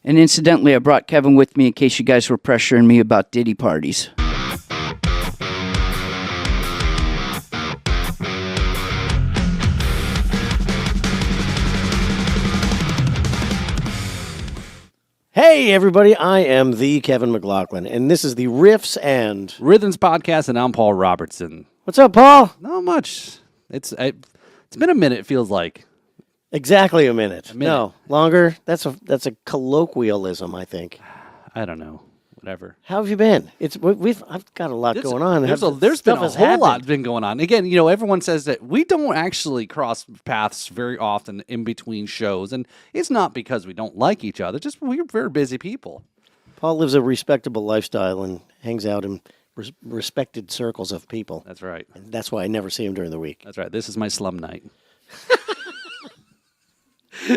And incidentally, I brought Kevin with me in case you guys were pressuring me about Diddy parties. Hey, everybody, I am the Kevin McLoughlin, and this is the Riffs and Rhythms podcast, and I'm Paul Robertson. What's up, Paul? Not much. It's been a minute, it feels like. Exactly a minute. No, longer. That's a colloquialism, I think. I don't know. Whatever. How have you been? I've got a lot going on. There's been a whole lot been going on. Again, everyone says that we don't actually cross paths very often in between shows, and it's not because we don't like each other. Just we're very busy people. Paul lives a respectable lifestyle and hangs out in respected circles of people. That's right. And that's why I never see him during the week. That's right. This is my slum night.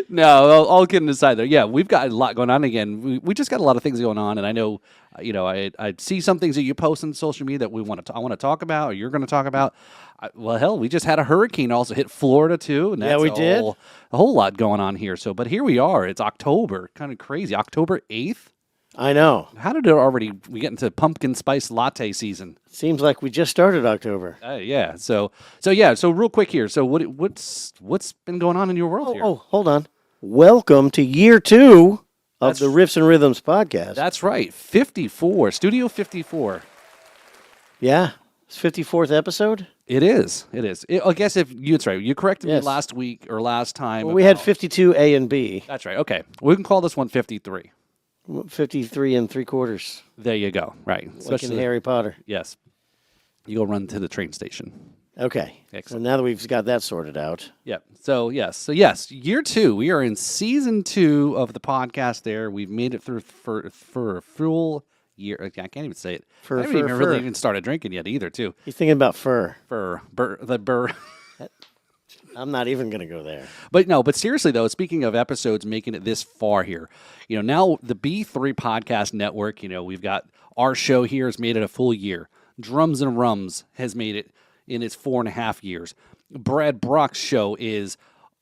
No, all kidding aside there. Yeah, we've got a lot going on again. We just got a lot of things going on, and I know, I see some things that you post on social media that I want to talk about, or you're going to talk about. Well, hell, we just had a hurricane also hit Florida too, and that's we did. A whole lot going on here. So, but here we are. It's October, kind of crazy. October 8th. I know. How did we get into pumpkin spice latte season? Seems like we just started October. Yeah. So real quick here. So what's been going on in your world here? Oh, hold on. Welcome to year 2 of the Riffs and Rhythms podcast. That's right. 54. Studio 54. Yeah. It's 54th episode? It is. I guess it's right. You corrected me last week or last time. Well, we had 52 A and B. That's right. Okay. We can call this one 53. 53 and 3/4. There you go. Right. Like in Harry Potter. Yes. You go run to the train station. Okay. Excellent. So now that we've got that sorted out. Yep. So yes, year 2. We are in season 2 of the podcast. There, we've made it through for a full year. I can't even say it. I haven't even really started drinking yet either. Too. He's thinking about fur. The burr. I'm not even going to go there. But seriously, though, speaking of episodes making it this far here, now the B3 Podcast Network, we've got our show here has made it a full year. Drums and Rums has made it in its 4.5 years. Brad Brock's show is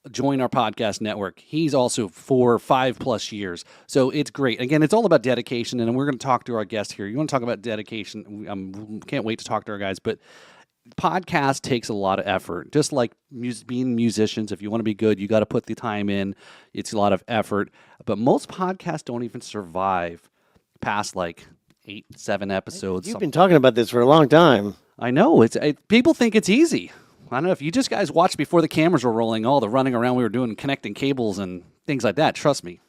Join Our Podcast Network. He's also 4 or 5+ years. So it's great. Again, it's all about dedication, and we're going to talk to our guest here. You want to talk about dedication? Can't wait to talk to our guys, but podcast takes a lot of effort. Just like being musicians, if you want to be good, you got to put the time in. It's a lot of effort. But most podcasts don't even survive past 8-7 episodes. You've been talking about this for a long time. I know. People think it's easy. I don't know if you just guys watched before the cameras were rolling, all the running around we were doing, connecting cables and things like that. Trust me,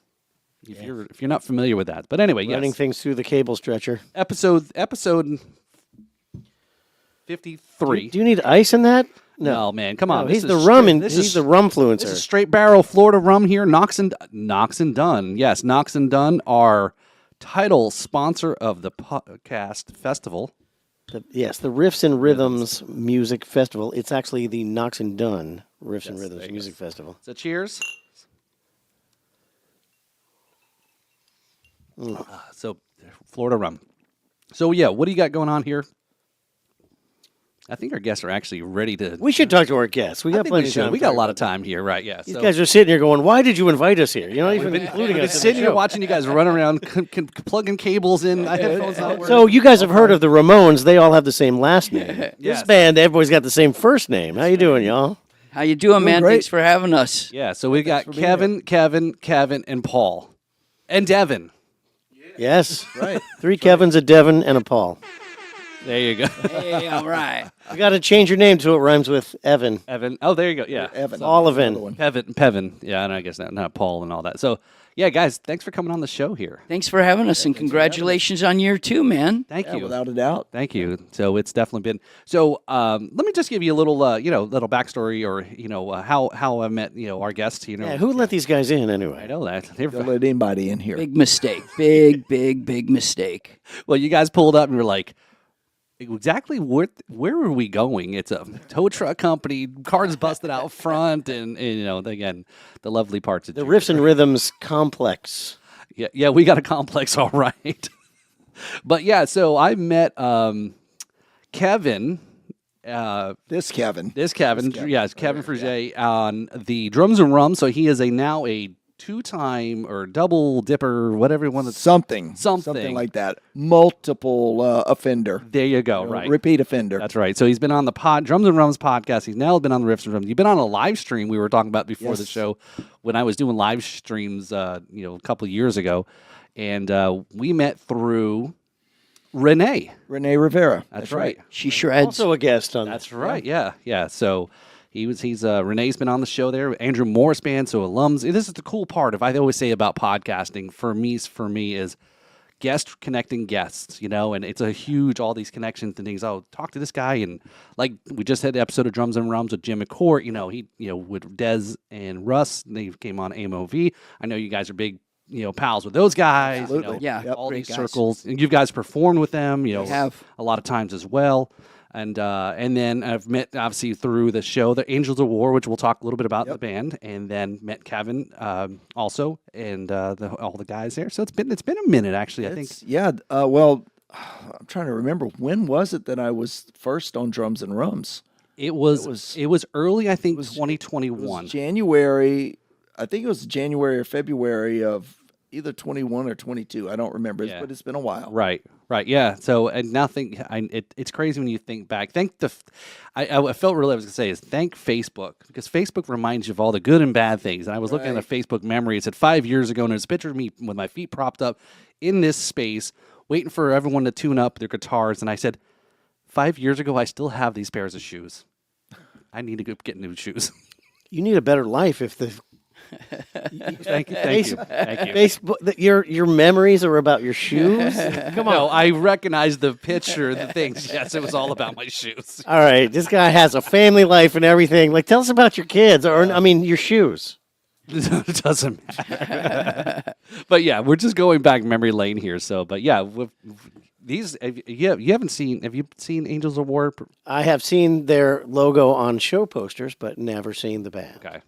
if you're not familiar with that. But anyway, running things through the cable stretcher. Episode 53. Do you need ice in that? No, man, come on. He's the rumfluencer. This is straight barrel Florida rum here. Knox and Dunn. Yes, Knox and Dunn are title sponsor of the podcast festival. The Riffs and Rhythms Music Festival. It's actually the Knox and Dunn Riffs and Rhythms Music Festival. So cheers. So Florida rum. So what do you got going on here? I think our guests are actually ready to. We should talk to our guests. We got plenty of time. We got a lot of time here, right? Yeah. These guys are sitting here going, "Why did you invite us here?" You're not even including us. Sitting here watching you guys run around, plugging cables in. Headphones not working. So you guys have heard of the Ramones? They all have the same last name. This band, everybody's got the same first name. How you doing, y'all? How you doing, man? Great. Thanks for having us. Yeah. So we got Kevin, and Paul, and Devin. Yes, right. 3 Kevins, a Devin, and a Paul. There you go. Hey, all right. You got to change your name to it rhymes with Evan. Evan. Oh, there you go. Yeah. Evan. Olivan. Pevin. Yeah, and I guess not Paul and all that. So, yeah, guys, thanks for coming on the show here. Thanks for having us, and congratulations on year 2, man. Thank you. Without a doubt. Thank you. So it's definitely been. So let me just give you a little, little backstory, or how I met, our guests. Yeah, who let these guys in anyway? I know that. Don't let anybody in here. Big mistake. Big mistake. Well, you guys pulled up and were like, exactly where are we going? It's a tow truck company, cars busted out front, and again, the lovely parts of the Riffs and Rhythms complex. Yeah, we got a complex, all right. But yeah, so I met Kevin. This Kevin. Kevin Fruge on the drums and rum. So he is now a two-time or double dipper, whatever one that's Something like that. Multiple offender. There you go, right. Repeat offender. That's right. So he's been on the Drums and Rums podcast. He's now been on the Riffs and Rhythms. You've been on a live stream we were talking about before the show when I was doing live streams a couple of years ago. And we met through Renee Rivera. That's right. She shreds. Also a guest on That's right. Yeah. So he's Renee's been on the show there. Andrew Morris Band, so alums. This is the cool part of I always say about podcasting for me is guest connecting guests, and it's a huge all these connections and things. Oh, talk to this guy, and like we just had the episode of Drums and Rums with Jim McCourt. He with Dez and Russ, they came on AMOV. I know you guys are big pals with those guys. Absolutely. All great these guys. circles, and you guys performed with them. have. A lot of times as well. And then I've met, obviously, through the show, the Angels of War, which we'll talk a little bit about the band, and then met Kevin also, and all the guys there. So it's been a minute, actually, I think. Yeah. Well, I'm trying to remember. When was it that I was first on Drums and Rums? It was early, I think, 2021. It was January. I think it was January or February of either 21 or 22. I don't remember, but it's been a while. Right. Yeah. So, and now it's crazy when you think back. I felt really I was going to say is thank Facebook, because Facebook reminds you of all the good and bad things. And I was looking at a Facebook memory. It said 5 years ago, and there's a picture of me with my feet propped up in this space, waiting for everyone to tune up their guitars. And I said, 5 years ago, I still have these pairs of shoes. I need to go get new shoes. You need a better life if the Thank you. Facebook, your memories are about your shoes. Come on. No, I recognize the picture, the things. Yes, it was all about my shoes. All right, this guy has a family life and everything. Like, tell us about your kids, or your shoes. It doesn't matter. But yeah, we're just going back memory lane here. So, but yeah, have you seen Angels of War? I have seen their logo on show posters, but never seen the band. Okay,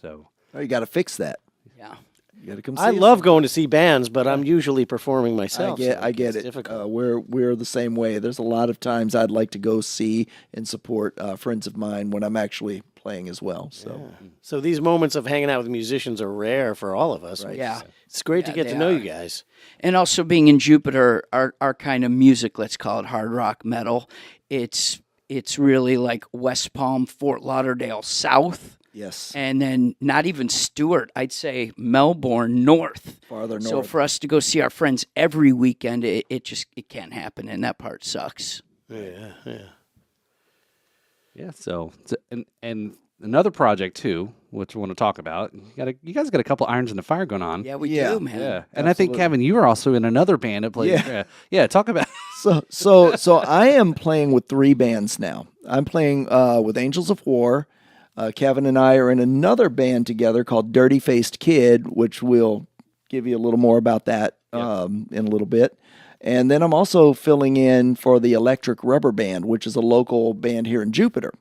so. Oh, you got to fix that. Yeah. You got to come see I us. love going to see bands, but I'm usually performing myself. I get it's it. difficult. We're the same way. There's a lot of times I'd like to go see and support friends of mine when I'm actually playing as well. So, So these moments of hanging out with musicians are rare for all of us. Right. Yeah. It's great to get to know you guys. And also being in Jupiter, our kind of music, let's call it hard rock metal, it's really like West Palm, Fort Lauderdale South. yes, And then not even Stewart, I'd say Melbourne North. farther north. So for us to go see our friends every weekend, it can't happen, and that part sucks. Yeah. So and another project too, which we want to talk about. You guys got a couple irons in the fire going on. Yeah, we Yeah. do, man. Yeah. And I think Kevin, you were also in another band that played. Yeah. Yeah. Talk about. So I am playing with 3 bands now. I'm playing with Angels of War. Kevin and I are in another band together called Dirty Faced Kid, which we'll give you a little more about that in a little bit. And then I'm also filling in for the Electric Rubber Band, which is a local band here in Jupiter.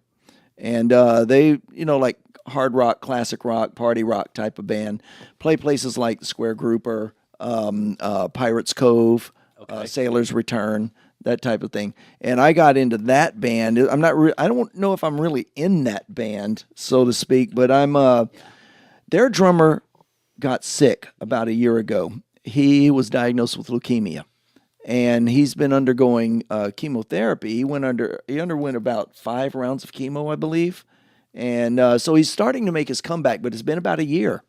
And they, like hard rock, classic rock, party rock type of band, play places like the Square Grouper, Pirates Cove, Sailor's Return, that type of thing. And I got into that band. I don't know if I'm really in that band, so to speak, but I'm their drummer got sick about a year ago. He was diagnosed with leukemia, and he's been undergoing chemotherapy. He underwent about 5 rounds of chemo, I believe. And so he's starting to make his comeback, but it's been about a year.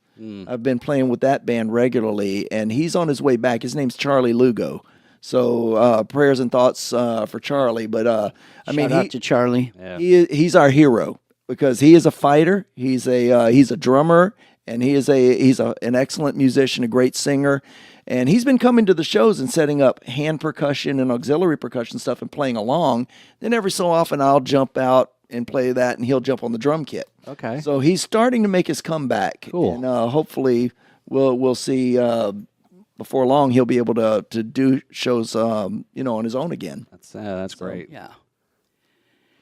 I've been playing with that band regularly, and he's on his way back. His name's Charlie Lugo. So prayers and thoughts for Charlie. But Shout out to Charlie. Yeah. he's our hero because he is a fighter. He's a drummer, and he's an excellent musician, a great singer. And he's been coming to the shows and setting up hand percussion and auxiliary percussion stuff and playing along. Then every so often I'll jump out and play that, and he'll jump on the drum kit. Okay. So he's starting to make his comeback. Cool. And hopefully we'll see before long he'll be able to do shows on his own again. That's great. Yeah.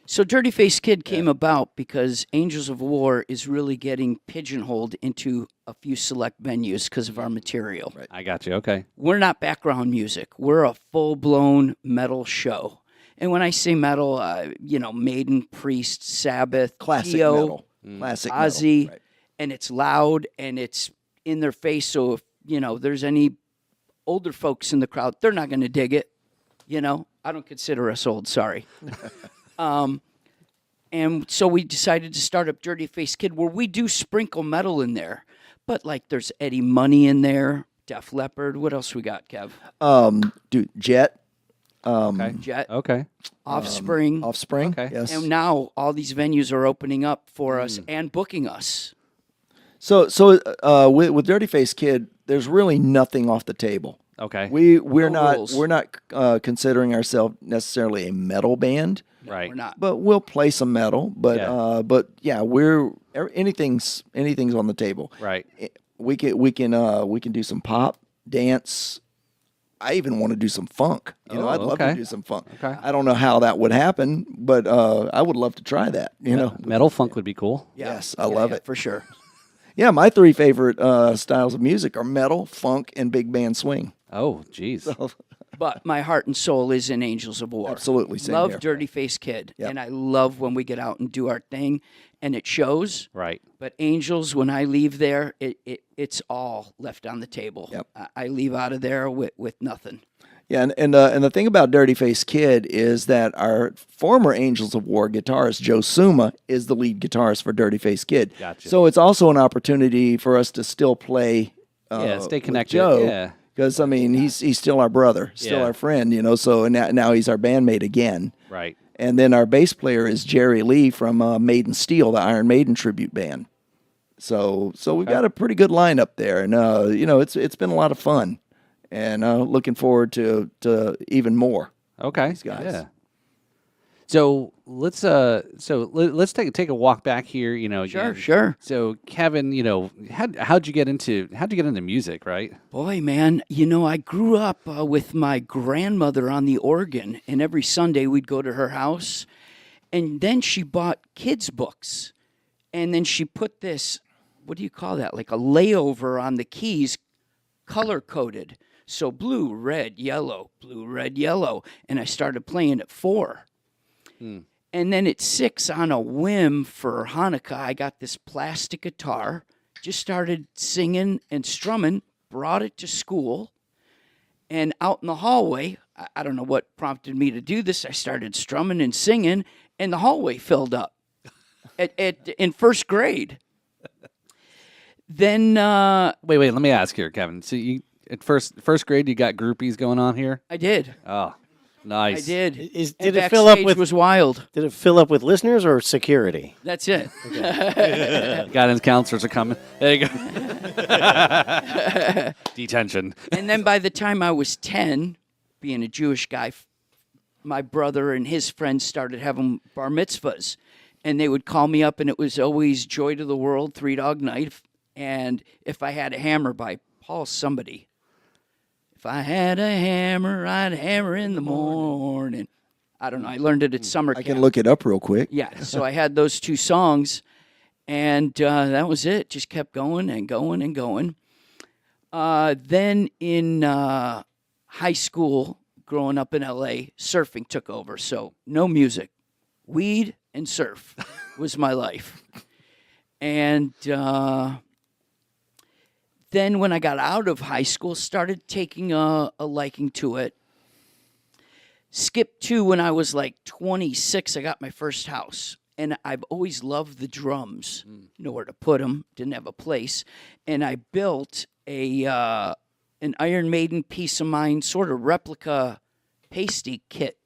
So Dirty Face Kid came about because Angels of War is really getting pigeonholed into a few select venues because of our material. Right. I got you. Okay. We're not background music. We're a full-blown metal show. And when I say metal, Maiden, Priest, Sabbath, Classic Dio, metal. Classic Ozzy, metal. Right. and it's loud and it's in their face. So if, there's any older folks in the crowd, they're not going to dig it. I don't consider us old, sorry. And so we decided to start up Dirty Face Kid, where we do sprinkle metal in there. But like there's Eddie Money in there, Def Leppard. What else we got, Kev? Dude, Jet, Okay. Jet, Okay. Offspring. Offspring. Okay. Yes. And now all these venues are opening up for us and booking us. So with Dirty Face Kid, there's really nothing off the table. Okay. We're No not rules. we're not considering ourselves necessarily a metal band, right. We're not. but we'll play some metal. But Yeah. anything's on the table. Right. We can do some pop, dance. I even want to do some funk. I'd love to okay. do some funk. Okay. I don't know how that would happen, but I would love to try that. Metal funk would be cool. Yes, I love it. For sure. Yeah, my three favorite styles of music are metal, funk, and big band swing. Oh, geez. But my heart and soul is in Angels of War. Absolutely, same Love here. Dirty Face Kid. Yep. And I love when we get out and do our thing and it shows. Right. But Angels, when I leave there, it's all left on the table. Yep. I leave out of there with nothing. Yeah, and the thing about Dirty Face Kid is that our former Angels of War guitarist Joe Suma is the lead guitarist for Dirty Face Kid. Gotcha. So it's also an opportunity for us to still play. Stay with connected. Joe, Yeah. because he's still our brother, still Yeah. our friend. So now he's our bandmate again. Right. And then our bass player is Jerry Lee from Maiden Steel, the Iron Maiden tribute band. So we've got a pretty good lineup there, and it's been a lot of fun, and looking forward to even more. Okay. These guys. Yeah. So let's take a walk back here. Again. Sure. So Kevin, how'd you get into music, right? Boy, man, I grew up with my grandmother on the organ, and every Sunday we'd go to her house, and then she bought kids' books, and then she put this, what do you call that, like a layover on the keys, color-coded. So blue, red, yellow, and I started playing at 4. And then at 6, on a whim for Hanukkah, I got this plastic guitar, just started singing and strumming, brought it to school, and out in the hallway, I don't know what prompted me to do this, I started strumming and singing, and the hallway filled up in first grade. Then Wait. Let me ask here, Kevin. So you at first grade, you got groupies going on here? I did. Oh, nice. I did. Did And it fill up backstage with was wild. Did it fill up with listeners or security? That's it. Guidance counselors are coming. There you go. Detention. And then by the time I was 10, being a Jewish guy, my brother and his friends started having bar mitzvahs. And they would call me up, and it was always Joy to the World, Three Dog Night. And If I Had a Hammer by Paul somebody. If I had a hammer, I'd hammer in the morning. I don't know. I learned it at summer I camp. can look it up real quick. Yeah, so I had those 2 songs, and that was it. Just kept going and going and going. Then in high school, growing up in L.A., surfing took over. So no music. Weed and surf was my life. And then when I got out of high school, started taking a liking to it. Skip to when I was like 26, I got my first house. And I've always loved the drums. Nowhere to put them, didn't have a place. And I built an Iron Maiden Peace of Mind sort of replica pasty kit.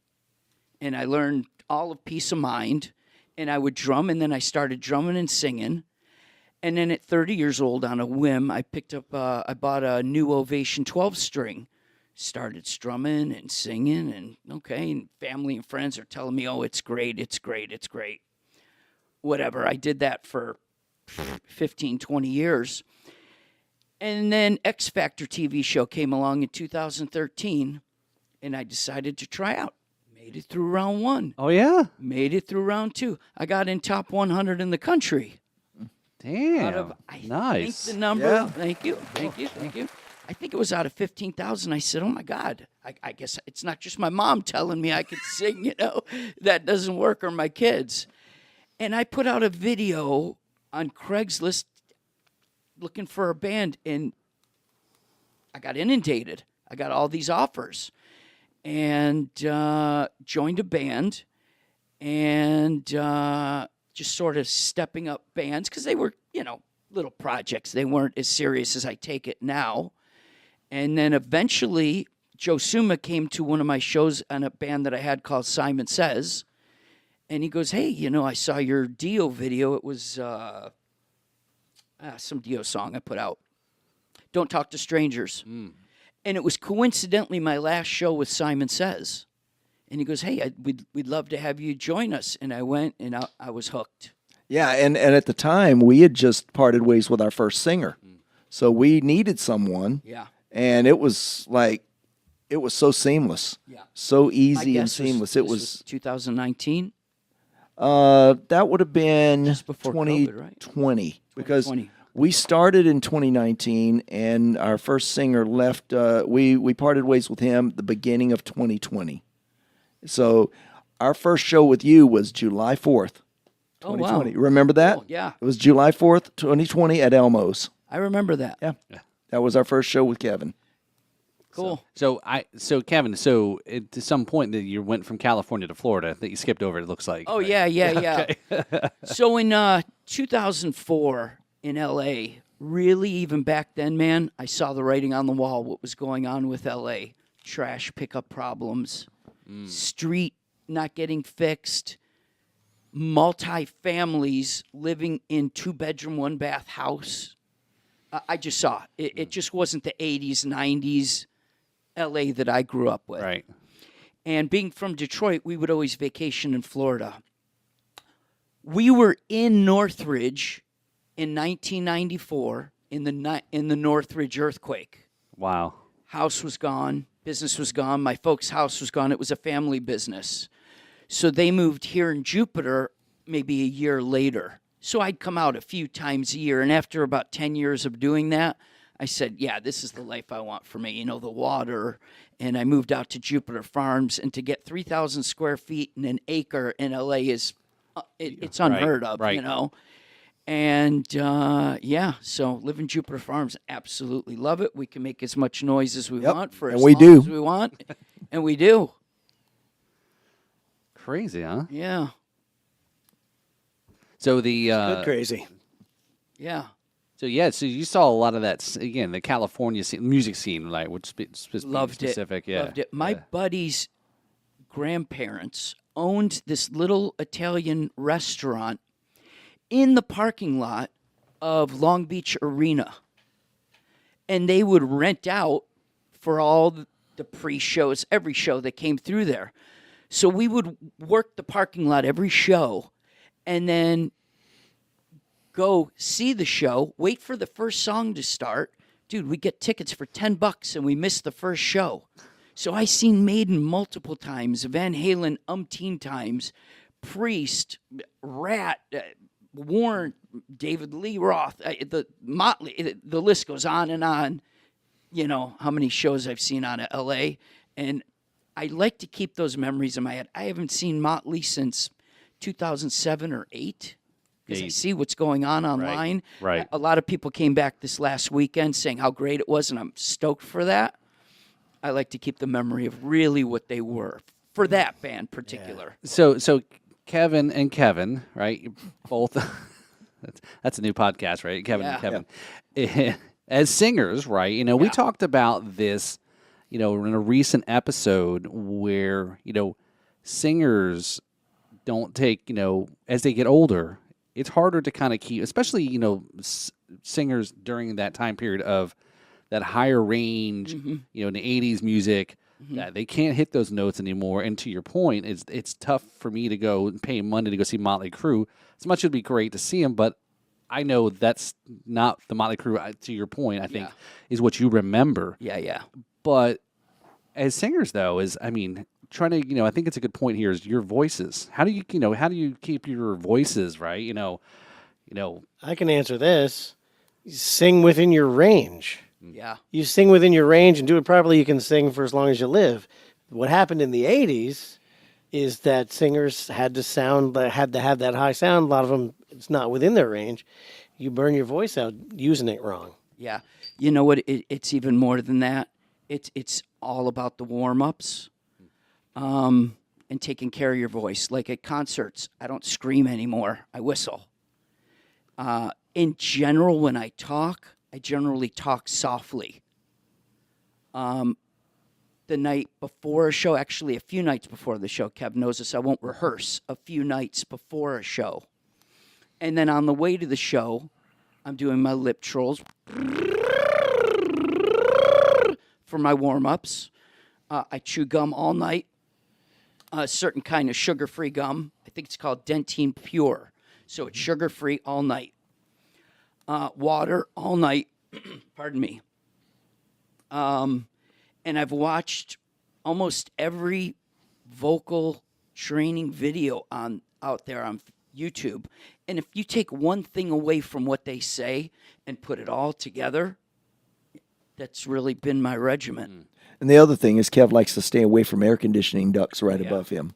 And I learned all of Peace of Mind. And I would drum, and then I started drumming and singing. And then at 30 years old, on a whim, I bought a new Ovation 12-string. Started strumming and singing, and family and friends are telling me, oh, it's great. Whatever, I did that for 15, 20 years. And then X Factor TV show came along in 2013, and I decided to try out. Made it through round 1. Oh, yeah? Made it through round 2. I got in top 100 in the country. Damn. I Nice. think the number. Yeah. Thank you. I think it was out of 15,000. I said, "Oh my God! I guess it's not just my mom telling me I could sing. That doesn't work, or my kids." And I put out a video on Craigslist. looking for a band, and I got inundated. I got all these offers, and joined a band, and just sort of stepping up bands because they were, little projects. They weren't as serious as I take it now. And then eventually, Joe Suma came to one of my shows on a band that I had called Simon Says, and he goes, "Hey, I saw your Dio video. It was some Dio song I put out. Don't Talk to Strangers." And it was coincidentally my last show with Simon Says. And he goes, "Hey, we'd love to have you join us." And I went, and I was hooked. Yeah, and at the time, we had just parted ways with our first singer. So we needed someone. Yeah. And it was so seamless. Yeah. So My easy and guess seamless. this was 2019. That would have been Just before COVID, right? 2020. Because 2020. we started in 2019, and our first singer left. We parted ways with him the beginning of 2020. So our first show with you was July 4th, 2020. Oh, wow. Remember that? Cool, yeah. It was July 4th, 2020 at Elmo's. I remember that. Yeah. That was our first show with Kevin. Cool. So Kevin, at some point that you went from California to Florida, that you skipped over. It looks like. Oh, right? yeah. So in 2004 in L.A., really even back then, man, I saw the writing on the wall, what was going on with L.A. Trash pickup problems, street not getting fixed, multi-families living in 2-bedroom, 1-bath house. I just saw it. It just wasn't the 80s, 90s L.A. that I grew up with. Right. And being from Detroit, we would always vacation in Florida. We were in Northridge in 1994 in the Northridge earthquake. Wow. House was gone, business was gone, my folks' house was gone. It was a family business. So they moved here in Jupiter maybe a year later. So I'd come out a few times a year, and after about 10 years of doing that, I said, yeah, this is the life I want for me, the water. And I moved out to Jupiter Farms, and to get 3,000 square feet and an acre in L.A. is, it's unheard of, right. And, so live in Jupiter Farms, absolutely love it. We can make as much noise as we want for and as we long do. as we want, and we do. Crazy, huh? Yeah, So the Good crazy. yeah. so you saw a lot of that again, the California music scene, like which Loved specific, it. yeah. Loved it. My buddy's grandparents owned this little Italian restaurant in the parking lot of Long Beach Arena. And they would rent out for all the pre-shows, every show that came through there. So we would work the parking lot every show and then go see the show, wait for the first song to start. Dude, we get tickets for $10 and we missed the first show. So I seen Maiden multiple times, Van Halen umpteen times, Priest, Rat, Warren, David Lee Roth, the Motley, the list goes on and on. How many shows I've seen out of L.A. And I like to keep those memories in my head. I haven't seen Motley since 2007 or 8 because I see what's going on online. Right. A lot of people came back this last weekend saying how great it was, and I'm stoked for that. I like to keep the memory of really what they were for that band particular. So Kevin and Kevin, right? Both. That's a new podcast, right? Kevin and Kevin. As singers, right? We talked about this, in a recent episode where, singers don't take, as they get older, it's harder to kind of keep, especially, singers during that time period of that higher range, in the 80s music, that they can't hit those notes anymore. And to your point, it's tough for me to go and pay money to go see Motley Crue. As much as it'd be great to see them, but I know that's not the Motley Crue, to your point, I think, is what you remember. Yeah. But as singers, though, trying to, I think it's a good point here is your voices. How do you keep your voices, right? I can answer this. You sing within your range. Yeah. You sing within your range and do it properly, you can sing for as long as you live. What happened in the 80s is that singers had to have that high sound. A lot of them, it's not within their range. You burn your voice out using it wrong. Yeah. You know what? It's even more than that. It's all about the warm-ups and taking care of your voice. Like at concerts, I don't scream anymore. I whistle. In general, when I talk, I generally talk softly. The night before a show, actually a few nights before the show, Kev knows this, I won't rehearse a few nights before a show. And then on the way to the show, I'm doing my lip trolls for my warm-ups. I chew gum all night, a certain kind of sugar-free gum. I think it's called Dentine Pure. So it's sugar-free all night. Water all night. Pardon me. And I've watched almost every vocal training video out there on YouTube. And if you take one thing away from what they say and put it all together, that's really been my regimen. And the other thing is Kev likes to stay away from air conditioning ducts right above him.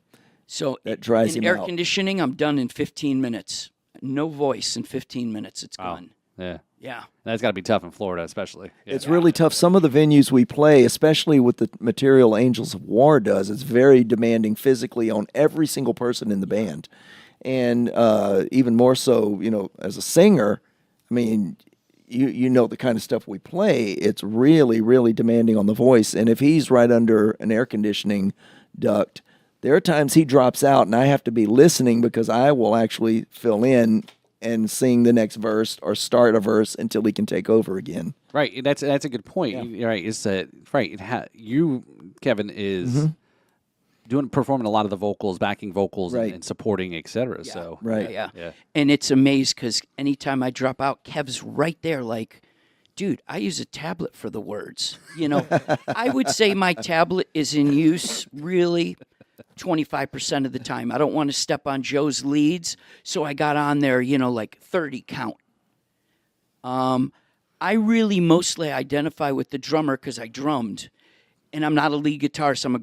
So that dries him in air out. conditioning, I'm done in 15 minutes. No voice in 15 minutes. It's gone. Yeah. Yeah. That's got to be tough in Florida, especially. Yeah. It's really tough. Some of the venues we play, especially with the material Angels of War does, it's very demanding physically on every single person in the band. And even more so, as a singer, I mean, you know the kind of stuff we play, it's really, really demanding on the voice. And if he's right under an air conditioning duct, there are times he drops out and I have to be listening because I will actually fill in and sing the next verse or start a verse until he can take over again. Right. That's a good point. Yeah. Right. Is that right? You, Kevin, is performing a lot of the vocals, backing vocals, and supporting, etc. Yeah. So Yeah. And it's amazed because anytime I drop out, Kev's right there. Like, dude, I use a tablet for the words. I would say my tablet is in use really 25% of the time. I don't want to step on Joe's leads, so I got on there, like 30 count. I really mostly identify with the drummer because I drummed, and I'm not a lead guitarist. I'm a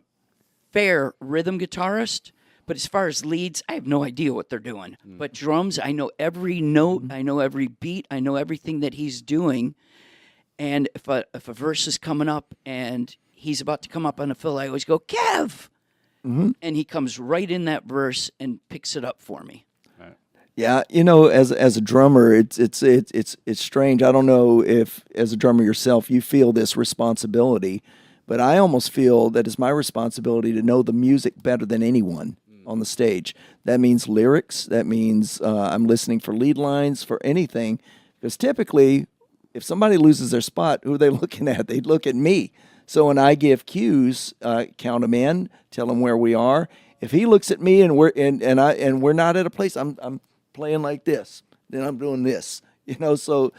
fair rhythm guitarist, but as far as leads, I have no idea what they're doing. But drums, I know every note, I know every beat, I know everything that he's doing. And if a verse is coming up and he's about to come up on a fill, I always go, Kev! And he comes right in that verse and picks it up for me. Yeah, as a drummer, it's strange. I don't know if, as a drummer yourself, you feel this responsibility, but I almost feel that it's my responsibility to know the music better than anyone on the stage. That means lyrics. That means I'm listening for lead lines, for anything. Because typically, if somebody loses their spot, who are they looking at? They look at me. So when I give cues, count them in, tell him where we are. If he looks at me and we're not at a place, I'm playing like this. Then I'm doing this. So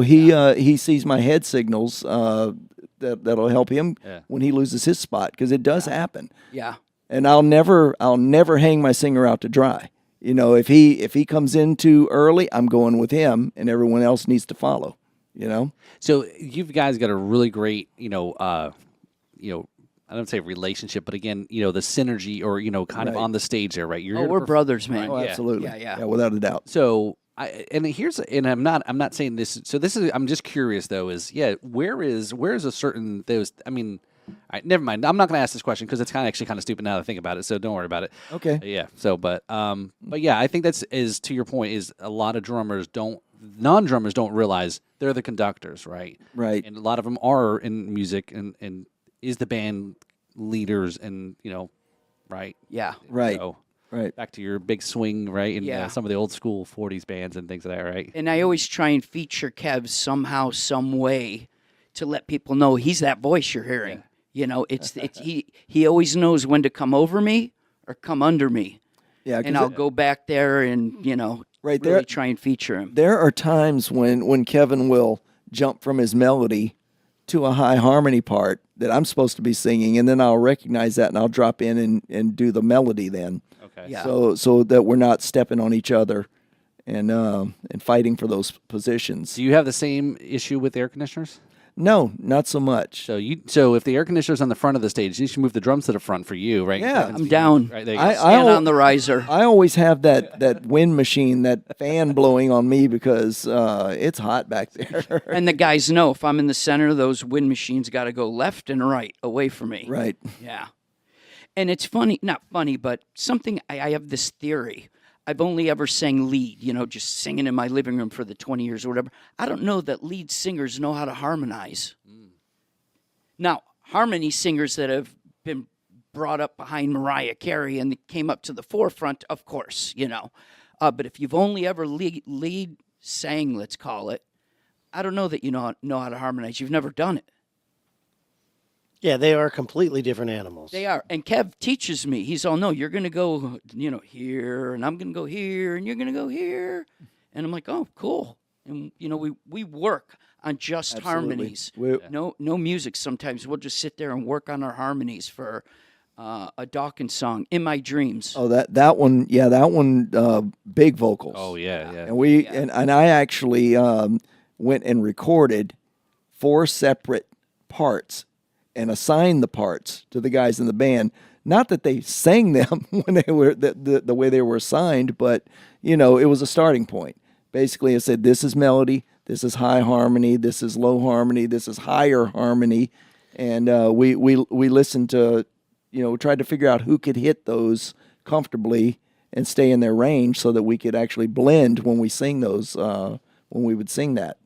he sees my head signals that'll help him when he loses his spot, because it does happen. Yeah. And I'll never hang my singer out to dry. If he comes in too early, I'm going with him, and everyone else needs to follow. So you guys got a really great, I don't say relationship, but again, the synergy or, kind of on the stage there, right? We're brothers, man. Oh, absolutely. Yeah, without a doubt. So I'm not saying this. So this is, I'm just curious though, where is a certain, all right, never mind. I'm not going to ask this question because it's kind of stupid now that I think about it. So don't worry about it. Okay. Yeah. So, but yeah, I think is to your point, is a lot of non-drummers don't realize they're the conductors, right? Right. And a lot of them are in music and is the band leaders and, right? Yeah. Right. So, right. Back to your big swing, right? And some of the old school 40s bands and things like that, right? And I always try and feature Kev somehow, some way to let people know he's that voice you're hearing. It's he always knows when to come over me or come under me. Yeah. And I'll go back there and, right really there, try and feature him. There are times when Kevin will jump from his melody to a high harmony part that I'm supposed to be singing, and then I'll recognize that and I'll drop in and do the melody then. Okay. Yeah. So that we're not stepping on each other and fighting for those positions. Do you have the same issue with air conditioners? No, not so much. So if the air conditioner's on the front of the stage, you should move the drums to the front for you, right? Yeah. Kevin's I'm down. Right there. You I- go. Stand al- on the riser. I always have that wind machine, that fan blowing on me because it's hot back there. And the guys know if I'm in the center, those wind machines got to go left and right away from me. Right. Yeah. And it's funny, not funny, but something, I have this theory. I've only ever sang lead, just singing in my living room for the 20 years or whatever. I don't know that lead singers know how to harmonize. Now, harmony singers that have been brought up behind Mariah Carey and came up to the forefront, of course, But if you've only ever lead sang, let's call it, I don't know that you know how to harmonize. You've never done it. Yeah, they are completely different animals. They are. And Kev teaches me. He's all, no, you're going to go, here, and I'm going to go here, and you're going to go here. And I'm like, oh, cool. And, we work on just Absolutely. harmonies. We- No music sometimes. We'll just sit there and work on our harmonies for a Dawkins song, In My Dreams. Oh, that one, yeah, that one, big vocals. Oh yeah. And I actually went and recorded 4 separate parts and assigned the parts to the guys in the band. Not that they sang them when they were the way they were assigned, but it was a starting point. Basically, I said, this is melody, this is high harmony, this is low harmony, this is higher harmony, and we listened to, tried to figure out who could hit those comfortably and stay in their range so that we could actually blend when we sing those, when we would sing that.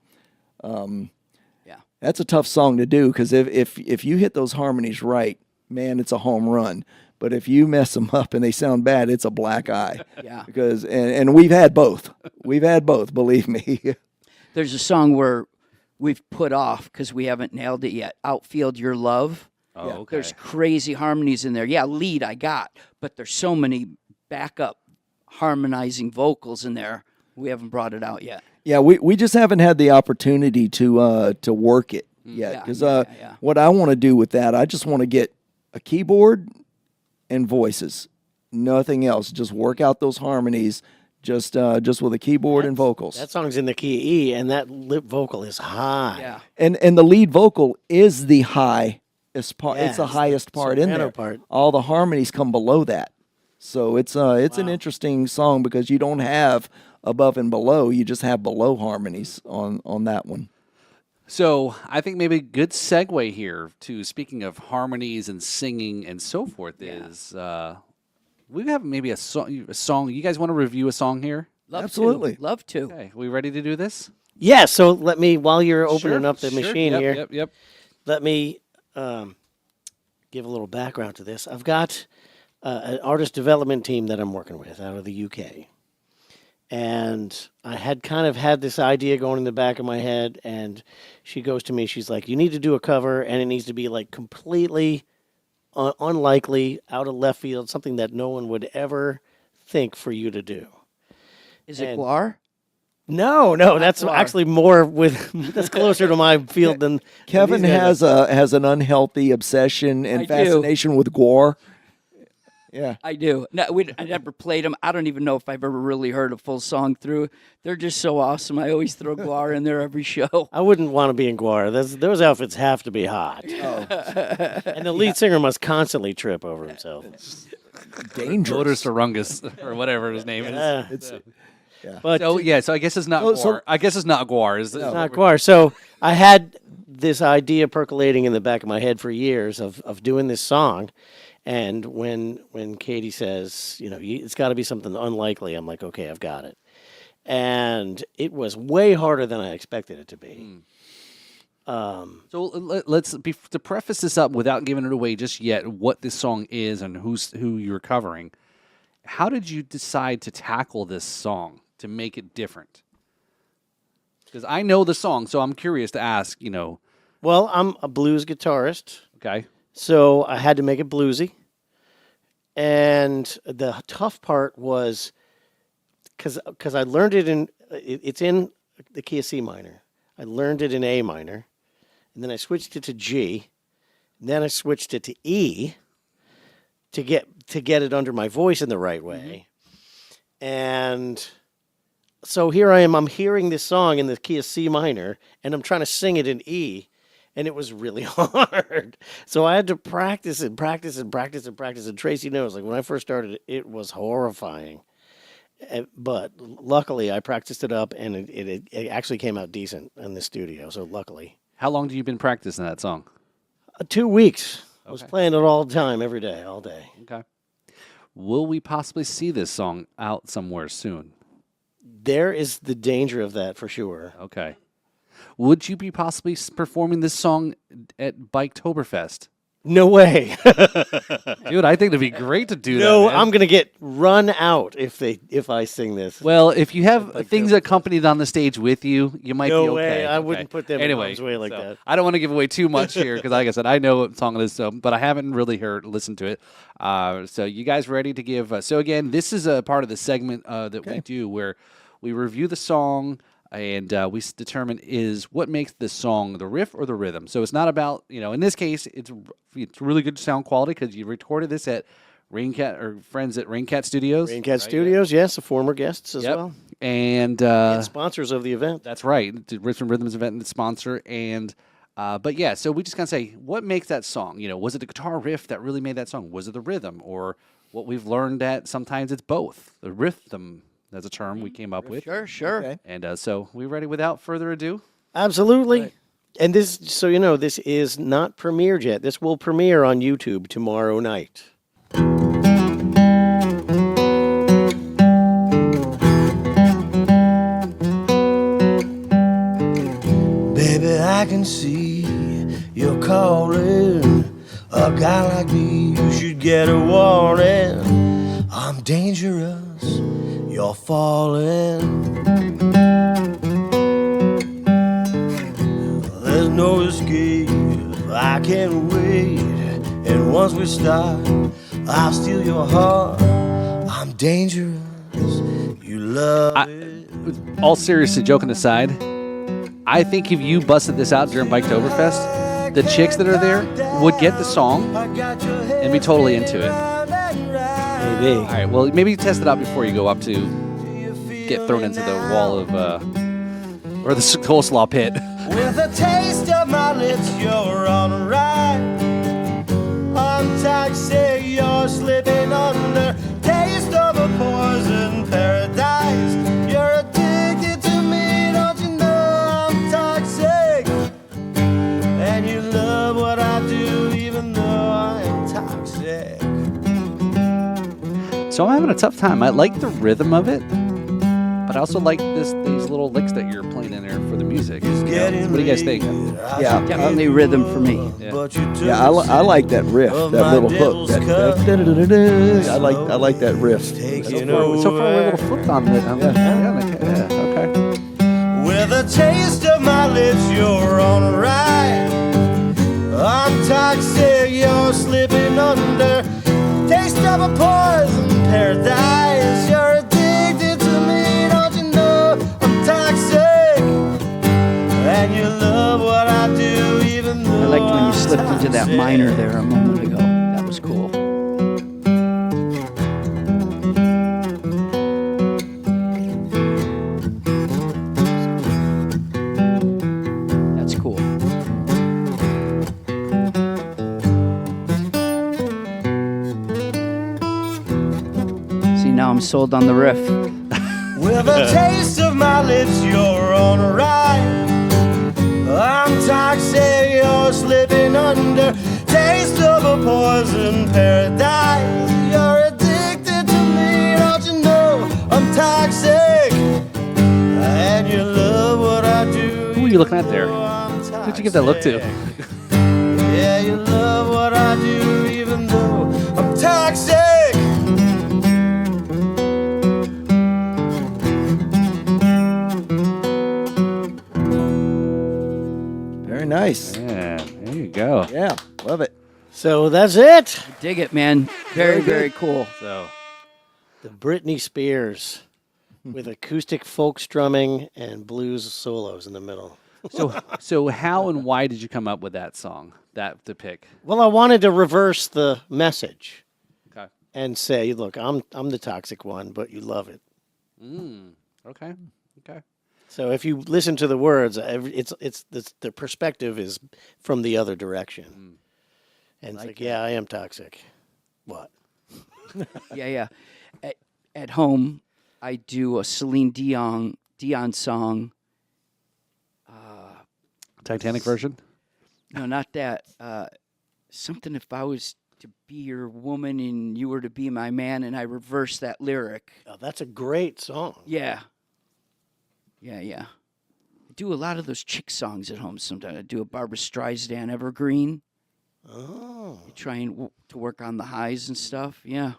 That's a tough song to do because if you hit those harmonies right, man, it's a home run. But if you mess them up and they sound bad, it's a black eye. Yeah. Because and we've had both. We've had both, believe me. There's a song where we've put off because we haven't nailed it yet. Outfield Your Love. Oh, okay. There's crazy harmonies in there. Yeah, lead I got, but there's so many backup harmonizing vocals in there. We haven't brought it out yet. Yeah, we just haven't had the opportunity to work it yet. Yeah, Because yeah. what I want to do with that, I just want to get a keyboard and voices, nothing else. Just work out those harmonies, just with a keyboard and vocals. That song's in the key of E, and that lip vocal is high. Yeah. And the lead vocal is the highest part. Yeah, it's the it's highest the part in soprano there. part. All the harmonies come below that. So it's an interesting song because you don't have above and below. You just have below harmonies on that one. So I think maybe a good segue here to speaking of harmonies and singing and so forth is we have maybe a song. You guys want to review a song here? Absolutely. Love to. Okay, we ready to do this? Yeah, so let me, while you're opening up the Sure. machine here, Yep. let me give a little background to this. I've got an artist development team that I'm working with out of the UK. And I had kind of had this idea going in the back of my head, and she goes to me, she's like, you need to do a cover, and it needs to be like completely unlikely, out of left field, something that no one would ever think for you to do. Is it And- Guar? No, that's actually more that's closer to my field than Kevin these guys has an unhealthy obsession and I do. fascination with gore. Yeah. I do. No, I never played them. I don't even know if I've ever really heard a full song through. They're just so awesome. I always throw Guar in there every show. I wouldn't want to be in Guar. Those outfits have to be hot. And the lead singer must constantly trip over himself. Dangerous. Sarangus or whatever his name is. But So I guess it's not So- Guar. I guess it's not Guar. Is it? not Guar. So I had this idea percolating in the back of my head for years of doing this song. And when Katie says, it's got to be something unlikely, I'm like, okay, I've got it. And it was way harder than I expected it to be. So let's to preface this up without giving it away just yet, what this song is and who you're covering. How did you decide to tackle this song to make it different? Because I know the song, so I'm curious to ask. Well, I'm a blues guitarist. Okay. So I had to make it bluesy. And the tough part was because I learned it it's in the key of C minor. I learned it in A minor. And then I switched it to G. And then I switched it to E to get it under my voice in the right way. And so here I am, I'm hearing this song in the key of C minor, and I'm trying to sing it in E. and it was really hard. So I had to practice and practice and practice and practice. And Tracy knows, like when I first started, it was horrifying. But luckily, I practiced it up, and it actually came out decent in the studio. So luckily, How long have you been practicing that song? 2 weeks. I was Okay. playing it all the time, every day, all day. Okay. Will we possibly see this song out somewhere soon? There is the danger of that for sure. Okay. Would you be possibly performing this song at Biketoberfest? No way. Dude, I think it'd be great to do No, that. man. I'm gonna get run out if I sing this. Well, if you have things accompanied on the stage with you, you might No be okay. way. I Okay. wouldn't put them in anyway, harm's way like so that. I don't want to give away too much here because, like I said, I know what song it is, but I haven't really listened to it. So you guys ready to give? So again, this is a part of the segment that we do where we review the song and we determine is what makes the song the riff or the rhythm. So it's not about, in this case, it's really good sound quality because you recorded this at Raincat or friends at Raincat Studios. Raincat Studios, yes, the former guests as Yep. well. And And sponsors of the event. that's right, the Riffs and Rhythms event and the sponsor. And but yeah, so we just kind of say, what makes that song? Was it the guitar riff that really made that song? Was it the rhythm, or what we've learned that sometimes it's both? The rhythm, that's a term we came up with. Sure. Okay. And so we ready without further ado? Absolutely. And this, so you know, this is not premiered yet. This will premiere on YouTube tomorrow night. Baby, I can see you're calling. A guy like me, you should get a warning. I'm dangerous, you're falling. There's no escape, I can't wait. And once we start, I'll steal your heart. I'm dangerous, you love it. All serious and joking aside, I think if you busted this out during Biketoberfest, the chicks that are there would get the song and be totally into it. Maybe. All right, well, maybe test it out before you go up to get thrown into the wall of, or the coleslaw pit. With a taste of my lips, you're on right. I'm toxic, you're slipping under. Taste of a poison paradise. You're addicted to me, don't you know I'm toxic? And you love what I do, even though I am toxic. So I'm having a tough time. I like the rhythm of it, but I also like these little licks that you're playing in there for the music. What do you guys think? Yeah. Definitely rhythm for me. Yeah, I like that riff, that little hook. I like that riff. So far we're a little flipped on it. Okay. With a taste of my lips, you're on right. I'm toxic, you're slipping under. Taste of a poison paradise. You're addicted to me, don't you know I'm toxic? And you love what I do, even though I liked when you I'm slipped into that toxic. minor there a moment ago. That was cool. That's cool. See, now I'm sold on the riff. With a taste of my lips, you're on right. I'm toxic, you're slipping under. Taste of a poison paradise. You're addicted to me, don't you know I'm toxic? And you love what I do. Who are you looking at there? Who'd Who'd you give that look to? Yeah, you love what I do, even though I'm toxic. Very nice. Yeah, there you go. Yeah, love it. So that's it. Dig it, man. Very, very cool. So The Britney Spears with acoustic folk strumming and blues solos in the middle. So how and why did you come up with that song, to pick? Well, I wanted to reverse the message Okay. and say, look, I'm the toxic one, but you love it. Okay. So if you listen to the words, the perspective is from the other direction. And it's like, yeah, I am toxic. What? Yeah. At home, I do a Celine Dion song. Titanic version. No, not that. Something if I was to be your woman and you were to be my man, and I reverse that lyric. Oh, that's a great song. Yeah. I do a lot of those chick songs at home sometimes. I do a Barbra Streisand evergreen. Oh. To work on the highs and stuff. Yeah.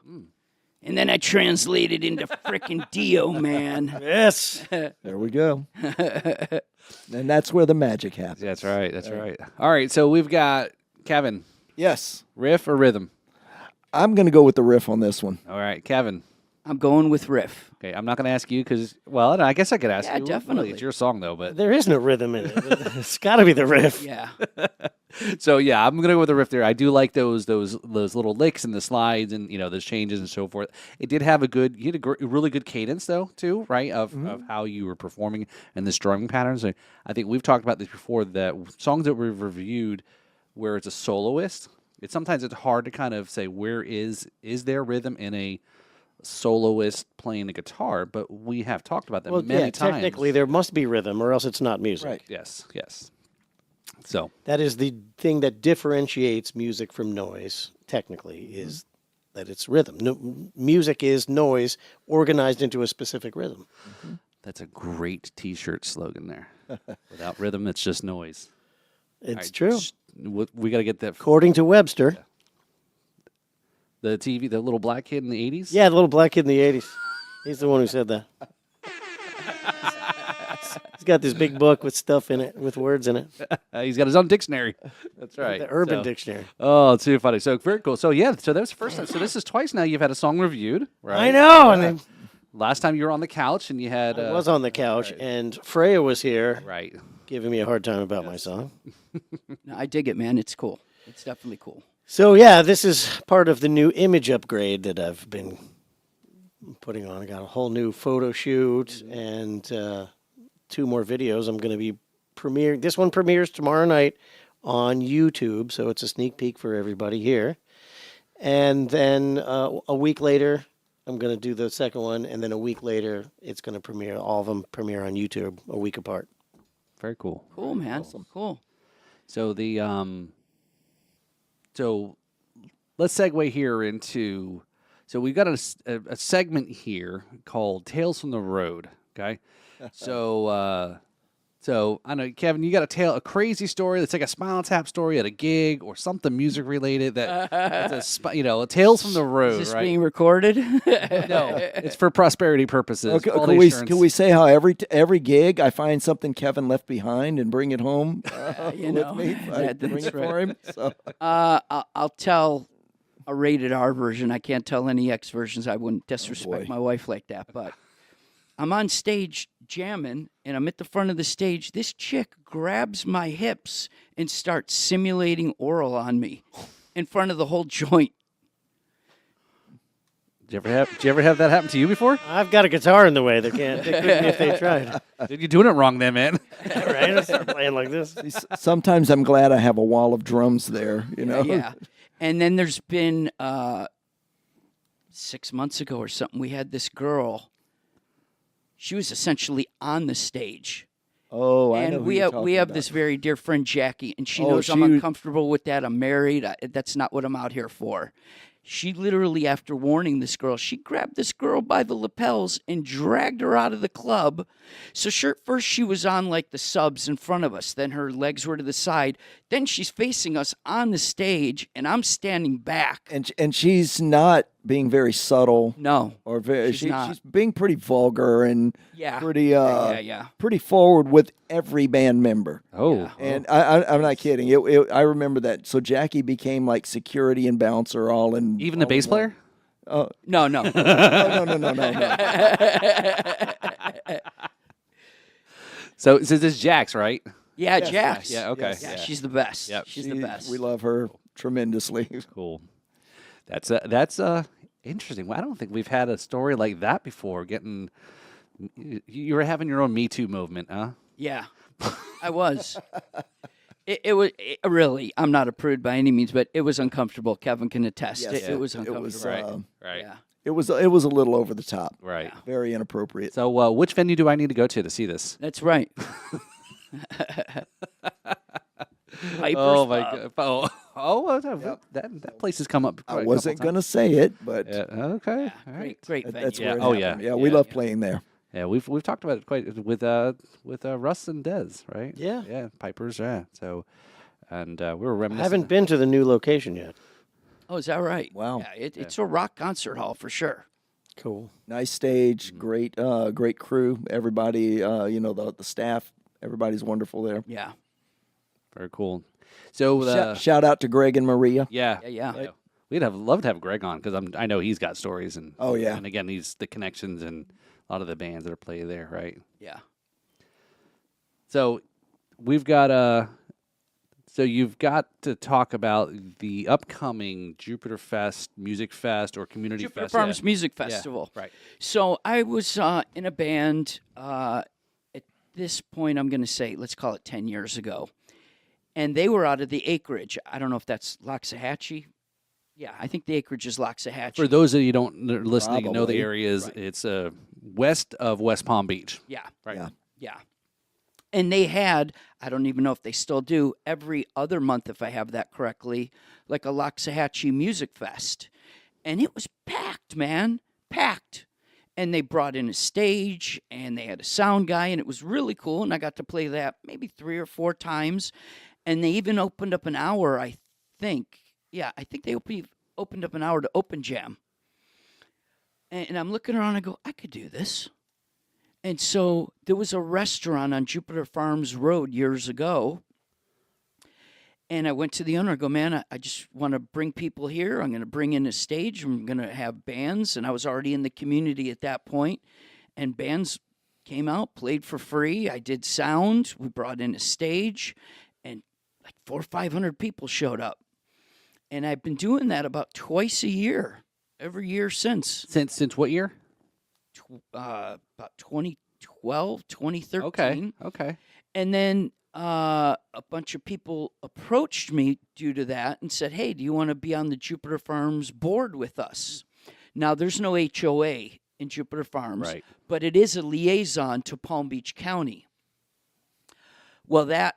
And then I translate it into frickin' Dio, man. Yes. There we go. And that's where the magic happens. That's right. That's right. All right. So we've got Kevin. Yes. Riff or rhythm? I'm going to go with the riff on this one. All right, Kevin. I'm going with riff. Okay, I'm not going to ask you because, well, I guess I could ask Yeah, you. definitely. It's your song, though. But There is no rhythm in it. It's got to be the riff. Yeah. so yeah, I'm going to go with the riff there. I do like those little licks and the slides and those changes and so forth. It did have you had a really good cadence though too, right? Of how you were performing and the strumming patterns. I think we've talked about this before. That songs that we've reviewed where it's a soloist, sometimes it's hard to kind of say where is there rhythm in a soloist playing the guitar, but we have talked about that many times. Technically there must be rhythm or else it's not music. Right. Yes. So that is the thing that differentiates music from noise, technically, is that it's rhythm. No, music is noise organized into a specific rhythm. that's a great T-shirt slogan there. Without rhythm, it's just noise. It's true. We got to get that. According to Webster. The little black kid in the 80s? Yeah, the little black kid in the 80s. He's the one who said that. He's got this big book with stuff in it, with words in it. He's got his own dictionary. That's right. The Urban Dictionary. Oh, it's too funny. So very cool. So yeah, so that was the first time. So this is twice now you've had a song reviewed, right? I know. And then Last time you were on the couch and you had... I was on the couch, and Freya was here Right. giving me a hard time about my song. No, I dig it, man. It's cool. It's definitely cool. So, yeah, this is part of the new image upgrade that I've been putting on. I got a whole new photo shoot and 2 more videos. I'm going to be premiering. This one premieres tomorrow night on YouTube, so it's a sneak peek for everybody here. And then a week later, I'm going to do the second one, and then a week later, it's going to premiere. All of them premiere on YouTube a week apart. Very cool. Cool, man. Cool. So so let's segue here into, so we've got a segment here called Tales from the Road. Okay. So I know, Kevin, you got a crazy story that's like a Spinal Tap story at a gig or something music related that's a Tales from the Road, Is this right? being recorded? No, it's for prosperity purposes. Okay, quality can we say how every gig I find something Kevin left behind and bring it home with me? I bring that's it for him. So. I'll tell a rated R version. I can't tell any X versions. I wouldn't disrespect my wife like that. But I'm on stage jamming, and I'm at the front of the stage. This chick grabs my hips and starts simulating oral on me in front of the whole joint. Did you ever have that happen to you before? I've got a guitar in the way. They couldn't if they tried. You're doing it wrong then, man. Right? I start playing like this. Sometimes I'm glad I have a wall of drums there, you know. Yeah. And then there's been 6 months ago or something, we had this girl. She was essentially on the stage. Oh, I know. And who we you're have talking about. this very dear friend Jackie, and she Oh, knows I'm she- uncomfortable with that. I'm married. That's not what I'm out here for. She literally, after warning this girl, she grabbed this girl by the lapels and dragged her out of the club. So first she was on like the subs in front of us. Then her legs were to the side. Then she's facing us on the stage, and I'm standing back. And she's not being very subtle. No. Or very, She's not. she's being pretty vulgar and Yeah. pretty Yeah. pretty forward with every band member. Oh. Yeah. And I'm not kidding. I remember that. So Jackie became like security and bouncer all in. Even the all bass in one. player? No. No. So this is Jax, right? Yeah, Jax. Yeah, okay. Yeah, she's the best. Yep. She's the best. We love her tremendously. Cool. That's interesting. Well, I don't think we've had a story like that before. Getting You were having your own Me Too movement, huh? Yeah, I was. Really, I'm not a prude by any means, but it was uncomfortable. Kevin can attest. Yes, It was it uncomfortable. was, Right. Yeah. It was a little over the top. Right. Very inappropriate. So, which venue do I need to go to see this? That's right. Piper's Oh my Pub. god! That place has come up. I quite a wasn't couple going to say it, but times. Yeah, okay. All right. Great venue. that's where it Oh, happened. yeah. Yeah, we Yeah, love yeah. playing there. Yeah, we've talked about it quite with Russ and Dez, right? Yeah. Yeah, Pipers. Yeah. So, and we were I reminiscing. haven't been to the new location yet. Oh, is that right? Wow. Yeah, it's a rock concert hall for sure. Cool. Nice stage, great crew. Everybody, the staff, everybody's wonderful there. Yeah. Very cool. So, Shout out to Greg and Maria. yeah. Yeah. We'd love to have Greg on because I know he's got stories and Oh, yeah. and again he's the connections and a lot of the bands that are played there, right? Yeah. So we've got so you've got to talk about the upcoming Jupiter Fest, Music Fest, or Community Jupiter Fest. Farms Yeah. Music Yeah, Festival. right. So I was in a band at this point, I'm going to say, let's call it 10 years ago. And they were out of the acreage. I don't know if that's Loxahatchee. Yeah, I think the acreage is Loxahatchee. For those of you who don't are listening and know the Probably. area is it's west of West Palm Beach. Yeah. Right. Yeah. Yeah. And they had, I don't even know if they still do, every other month, if I have that correctly, like a Loxahatchee Music Fest. And it was packed, man. Packed. And they brought in a stage and they had a sound guy and it was really cool. And I got to play that maybe 3 or 4 times. And they even opened up an hour, I think. Yeah, I think they opened up an hour to open jam. And I'm looking around and I go, I could do this. And so there was a restaurant on Jupiter Farms Road years ago. And I went to the owner. I go, man, I just want to bring people here. I'm going to bring in a stage. I'm going to have bands. And I was already in the community at that point. And bands came out, played for free. I did sound. We brought in a stage. And like 400 or 500 people showed up. And I've been doing that about twice a year, every year since. Since what year? About 2012, 2013. Okay. And then a bunch of people approached me due to that and said, hey, do you want to be on the Jupiter Farms board with us? Now, there's no HOA in Jupiter Farms, Right. but it is a liaison to Palm Beach County. Well, that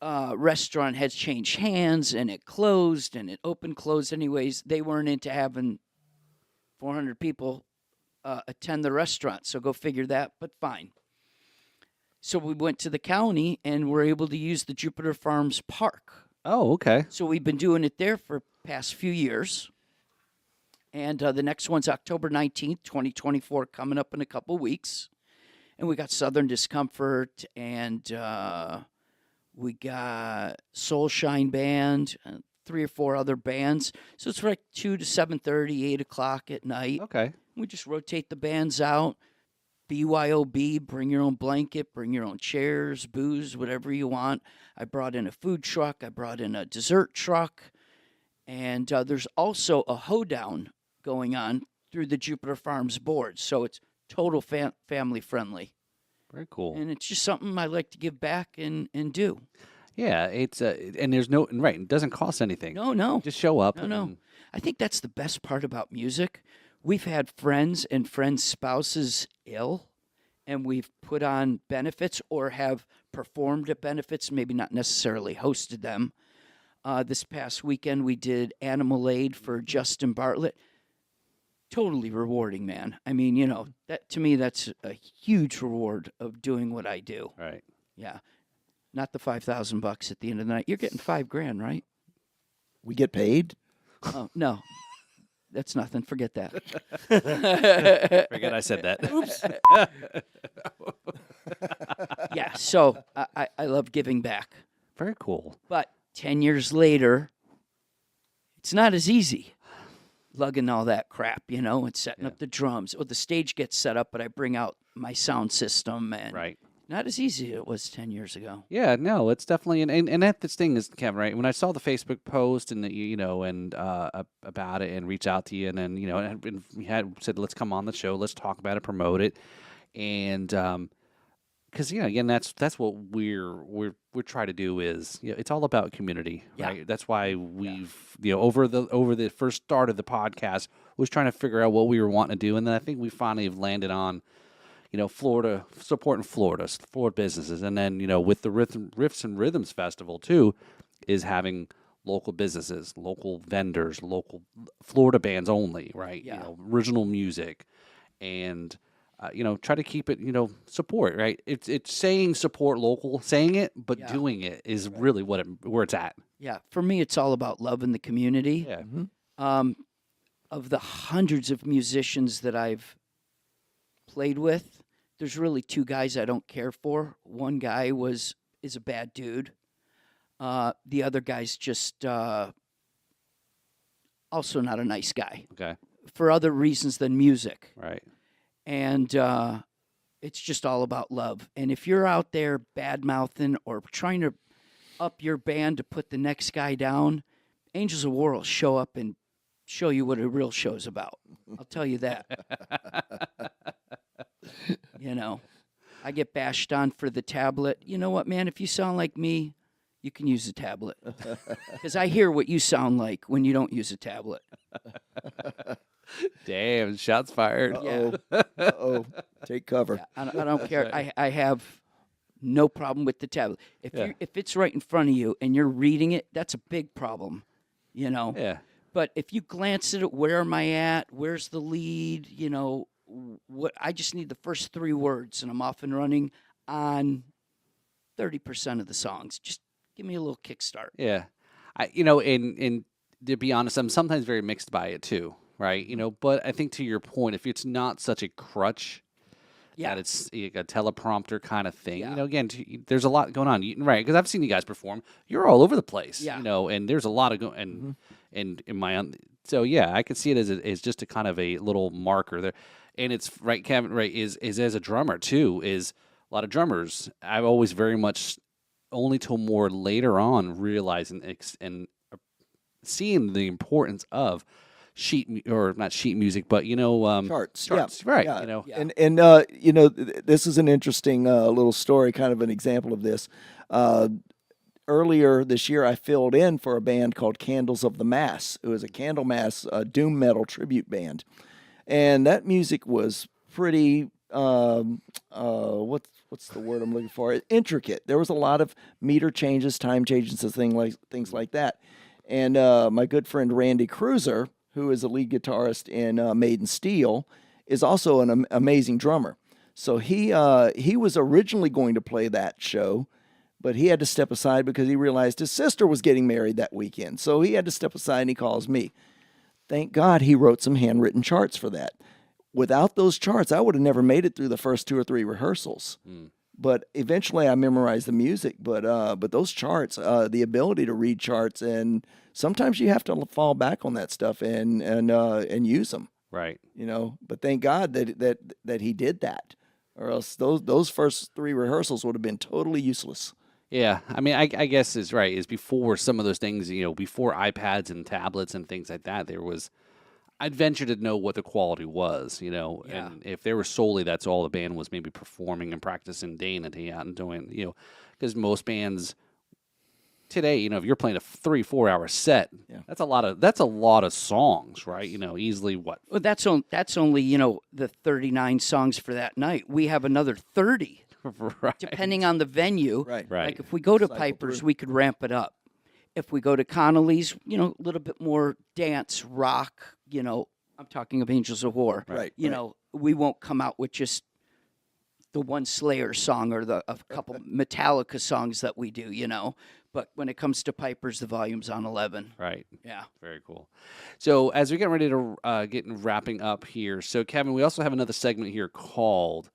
restaurant has changed hands, and it closed, and it opened, closed. Anyways, they weren't into having 400 people attend the restaurant, so go figure that, but fine. So we went to the county, and we're able to use the Jupiter Farms Park. Oh, okay. So we've been doing it there for past few years. And the next one's October 19th, 2024, coming up in a couple weeks. And we got Southern Discomfort, and we got Soul Shine Band, 3 or 4 other bands. So it's like 2 to 7:30, 8 o'clock at night. Okay. We just rotate the bands out. BYOB, bring your own blanket, bring your own chairs, booze, whatever you want. I brought in a food truck. I brought in a dessert truck. And there's also a hoedown going on through the Jupiter Farms board. So it's total family friendly. Very cool. And it's just something I like to give back and do. Yeah, it's and there's no right. It doesn't cost anything. No. Just show up. No. and- I think that's the best part about music. We've had friends and friends' spouses ill, and we've put on benefits or have performed at benefits, maybe not necessarily hosted them. This past weekend, we did Animal Aid for Justin Bartlett. Totally rewarding, man. I mean, that to me, that's a huge reward of doing what I do. Right. Yeah. Not the $5,000 at the end of the night. You're getting $5,000, right? We get paid. Oh, no. That's nothing. Forget that. Forget I said that. Yeah, so I love giving back. Very cool. But 10 years later, it's not as easy lugging all that crap, and setting up the drums. Well, the stage gets set up, but I bring out my sound system, and Right. Not as easy as it was 10 years ago. Yeah, no, it's definitely and that this thing is, Kevin, right? When I saw the Facebook post and about it and reach out to you, and then and we had said let's come on the show, let's talk about it, promote it, and because again that's what we're trying to do is it's all about community, right? That's why we've over the first start of the podcast was trying to figure out what we were wanting to do, and then I think we finally have landed on. Florida, supporting Florida businesses. And then, with the Riffs and Rhythms Festival, too, is having local businesses, local vendors, local Florida bands only, right? Yeah. Original music. And, try to keep it, support, right? It's saying support local, saying it, but doing it is really where it's at. Yeah, for me, it's all about loving the community. Yeah. Of the hundreds of musicians that I've played with, there's really two guys I don't care for. One guy is a bad dude. The other guy's just also not a nice guy. Okay. For other reasons than music. Right. And it's just all about love. And if you're out there bad-mouthing or trying to up your band to put the next guy down, Angels of War will show up and show you what a real show's about. I'll tell you that. I get bashed on for the tablet. You know what, man? If you sound like me, you can use a tablet. Because I hear what you sound like when you don't use a tablet. Damn, shots fired. Yeah. Uh-oh. Take cover. Yeah, I don't care. I have no problem with the tablet. If it's right in front of you and you're reading it, that's a big problem. Yeah. But if you glance at it, where am I at? Where's the lead? What I just need the first 3 words, and I'm off and running on 30% of the songs. Just give me a little kickstart. Yeah, and to be honest, I'm sometimes very mixed by it too, right? But I think to your point, if it's not such a crutch, that it's a teleprompter kind of thing. Yeah. Again, there's a lot going on, right? Because I've seen you guys perform. You're all over the place, Yeah. and there's a lot of and in my own. So yeah, I could see it as just a kind of a little marker there. And it's right, Kevin. Right, is as a drummer too. Is a lot of drummers. I've always very much only till more later on realizing and seeing the importance of not sheet music, but Charts. Charts, Yeah. right? Yeah. And this is an interesting little story, kind of an example of this. Earlier this year, I filled in for a band called Candles of the Mass. It was a Candle Mass doom metal tribute band. And that music was pretty, what's the word I'm looking for? Intricate. There was a lot of meter changes, time changes, things like that. And my good friend Randy Cruiser, who is a lead guitarist in Maiden Steel, is also an amazing drummer. So he was originally going to play that show, but he had to step aside because he realized his sister was getting married that weekend. So he had to step aside, and he calls me. Thank God he wrote some handwritten charts for that. Without those charts, I would have never made it through the first 2 or 3 rehearsals. But eventually I memorized the music. But those charts, the ability to read charts, and sometimes you have to fall back on that stuff and use them. Right. But thank God that he did that, or else those first 3 rehearsals would have been totally useless. Yeah, I mean, I guess is right. Is before some of those things, before iPads and tablets and things like that, I'd venture to know what the quality was, and if they were solely that's all the band was maybe performing and practicing day in and day out and doing, because most bands today, if you're playing a 3-4 hour set, that's a lot of songs, right? Easily what? Well, that's only the 39 songs for that night. We have another 30. Right. Depending on the venue. Right. Like if we go to Piper's, we could ramp it up. If we go to Connolly's, a little bit more dance, rock, I'm talking of Angels of War. Right. We won't come out with just the one Slayer song or a couple Metallica songs that we do, But when it comes to Piper's, the volume's on 11. Right. Yeah. Very cool. So as we get ready to wrapping up here, so Kevin, we also have another segment here called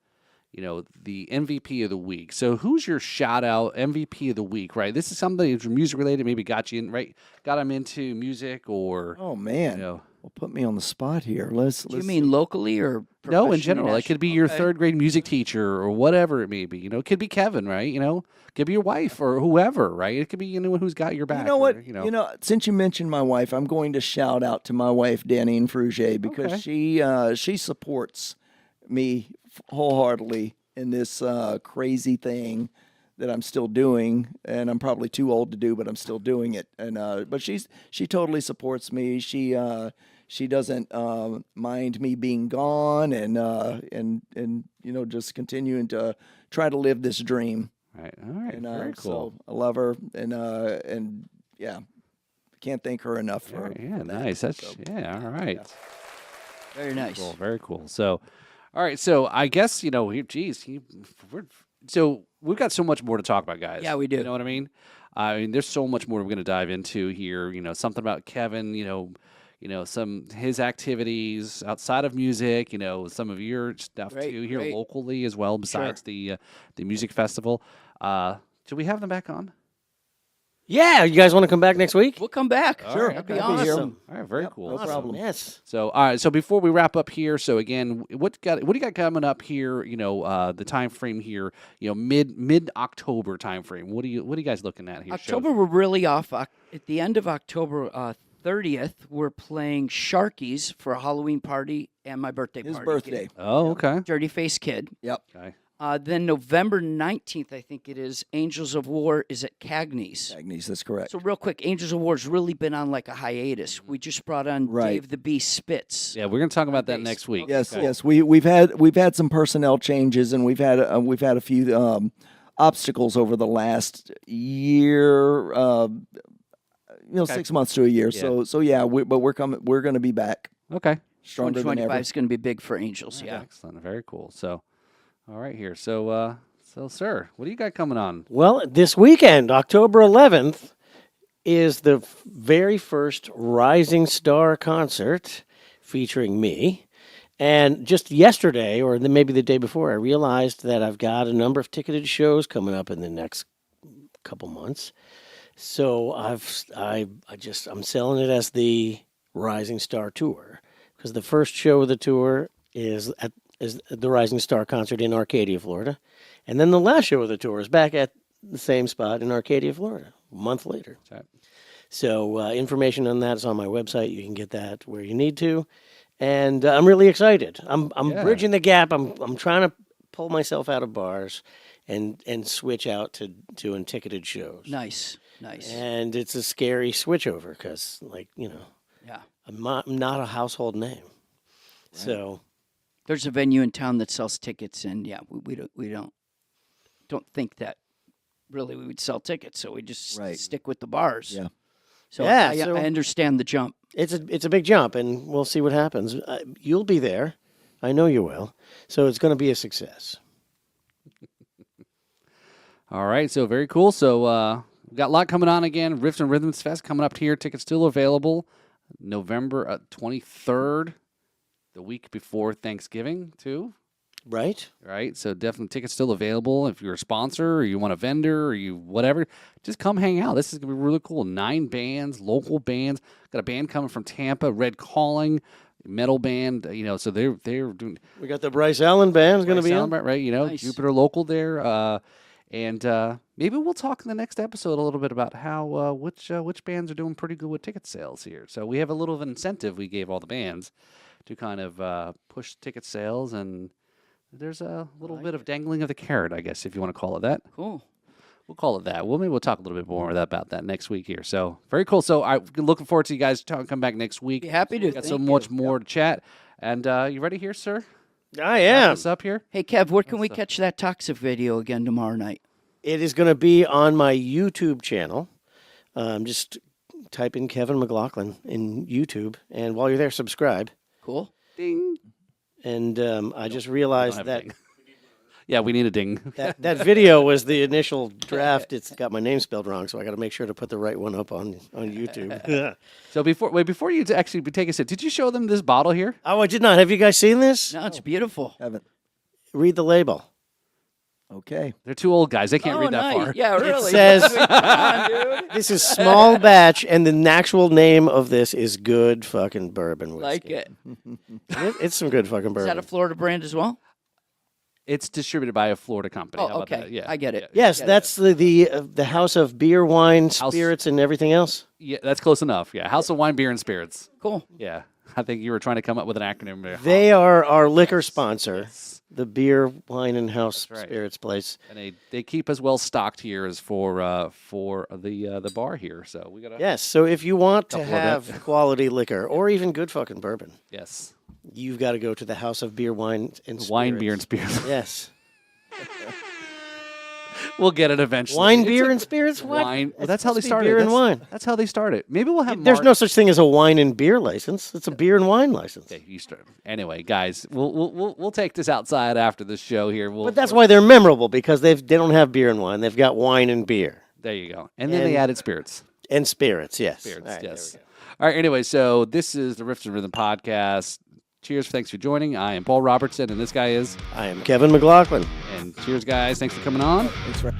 the MVP of the week. So who's your shout out MVP of the week, right? This is something that's music related, maybe got you in, right? Got them into music or. Oh, man. Well, put me on the spot here. Let's. Do you mean locally or No, in professionally, general. It could national- be your Okay. third grade music teacher or whatever it may be. You know, it could be Kevin, right? You know, it could be your wife or whoever, right? It could be anyone who's got your back. You know what? or, Since you mentioned my wife, I'm going to shout out to my wife, Danny Fruge, because she supports me wholeheartedly in this crazy thing that I'm still doing, and I'm probably too old to do, but I'm still doing it. And but she totally supports me. She doesn't mind me being gone, and just continuing to try to live this dream. Right. All right. And Very cool. so I love her, and yeah, can't thank her enough for. Yeah, that. nice. That's So, all right. Very nice. Cool. Very cool. So, all right. So I guess so we've got so much more to talk about, guys. Yeah, we do. You know what I mean? I mean, there's so much more we're going to dive into here. Something about Kevin. Some his activities outside of music. Some of your stuff Great, too here great. locally as well. Besides the music festival. Should we have them back on? Yeah, you guys want to come back next week? We'll come back. Sure. That'd be I'll be here. awesome. All right. Very cool. no problem. Yes. So, all right. So before we wrap up here, so again, what do you got coming up here? The time frame here. Mid October time frame. What are you guys looking at here? October, we're really off. At the end of October 30th, we're playing Sharky's for a Halloween party and my birthday His party. birthday. Oh, okay. Dirty Face Kid. Yep. Okay. Then November 19th, I think it is, Angels of War is at Cagney's. Agnes, that's correct. So real quick, Angels of War's really been on like a hiatus. We just brought on Right. Dave the Beast Spitz. Yeah, we're gonna talk about that Bass. next week. Yes, Okay. yes. We've had some personnel changes, and we've had a few obstacles over the last year. 6 months to a year. Yeah. So yeah. We're coming. We're going to be back Okay. stronger than 2025 ever. is going to be big for Angels. Yeah. Excellent. Very cool. So, all right here. So, sir, what do you got coming on? Well, this weekend, October 11th, is the very first Rising Star concert featuring me. And just yesterday, or maybe the day before, I realized that I've got a number of ticketed shows coming up in the next couple months. So I'm selling it as the Rising Star Tour, because the first show of the tour is the Rising Star concert in Arcadia, Florida. And then the last show of the tour is back at the same spot in Arcadia, Florida, a month later. Okay. So information on that is on my website. You can get that where you need to. And I'm really excited. I'm bridging the gap. I'm trying to pull myself out of bars and switch out to doing ticketed shows. Nice. And it's a scary switchover because, Yeah. I'm not a household name. Right. So There's a venue in town that sells tickets, and yeah, we don't think that really we would sell tickets, so we just Right. stick with the bars. Yeah. So, Yeah, I so- understand the jump. it's a big jump, and we'll see what happens. You'll be there. I know you will. So it's going to be a success. All right. So very cool. So we've got a lot coming on again. Riffs and Rhythms Fest coming up here. Tickets still available. November 23rd, the week before Thanksgiving, too. Right? Right, so definitely tickets still available. If you're a sponsor or you want a vendor or you whatever, just come hang out. This is gonna be really cool. 9 bands, local bands. Got a band coming from Tampa, Red Calling, metal band. So they're doing. We got the Bryce Allen Band's going to be on. Right? Nice. Jupiter local there. And maybe we'll talk in the next episode a little bit about how which bands are doing pretty good with ticket sales here. So we have a little of an incentive we gave all the bands to kind of push ticket sales, and there's a little bit of dangling of the carrot, I guess, if you want to call it that. Cool. We'll call it that. Maybe we'll talk a little bit more about that next week here. So very cool. So I'm looking forward to you guys come back next week. Be happy to. Got Thank so you. much more to chat. And you ready here, sir? I Wrap am. this up here. Hey, Kev, where can we catch that Toxic video again tomorrow night? It is going to be on my YouTube channel. Just type in Kevin McLoughlin in YouTube, and while you're there, subscribe. Cool. Ding. And I just Don't realized have a that ding. Yeah, we need a ding. that video was the initial draft. It's got my name spelled wrong, so I got to make sure to put the right one up on YouTube. So before you actually take a sip, did you show them this bottle here? Oh, I did not. Have you guys seen this? No, it's beautiful. Haven't. Read the label. Okay. They're too old guys. They can't read that far. Yeah, really. says- Come on, dude. This is small batch, and the actual name of this is Good Fucking Bourbon Whiskey. Like it. It's some good fucking Is bourbon. that a Florida brand as well? It's distributed by a Florida company. How Oh, about okay. that? Yeah. I get it. Yes, Get it. that's the house of beer, wine, spirits, and everything else. Yeah, that's close enough. Yeah. House of Wine, Beer, and Spirits. Cool. Yeah. I think you were trying to come up with an acronym there. They are our liquor sponsor, the beer, wine, and house right. spirits place. And they keep us well stocked here as for the bar here. So we got to Yes, so if you want to Couple of have quality liquor or even good fucking bourbon, yes. you've got to go to the house of beer, wine, and spirits. Wine, beer, and spirits. Yes. We'll get it eventually. Wine, It's beer, a- and spirits? What? Wine. Well, It's that's how they supposed to be started. beer and That's- wine. That's how they started. Maybe we'll have. There's Mark- no such thing as a wine and beer license. It's a beer and wine license. Okay, you start. Anyway, guys, we'll take this outside after the show here. But that's why they're memorable, because they don't have beer and wine. They've got wine and beer. There you go. And then they And- added spirits. And spirits, yes. Spirits, All right, yes. there we go. All right. Anyway, so this is the Riffs and Rhythm podcast. Cheers. Thanks for joining. I am Paul Robertson, and this guy is. I am Kevin McLoughlin. And cheers, guys. Thanks for coming on. Thanks, Ray.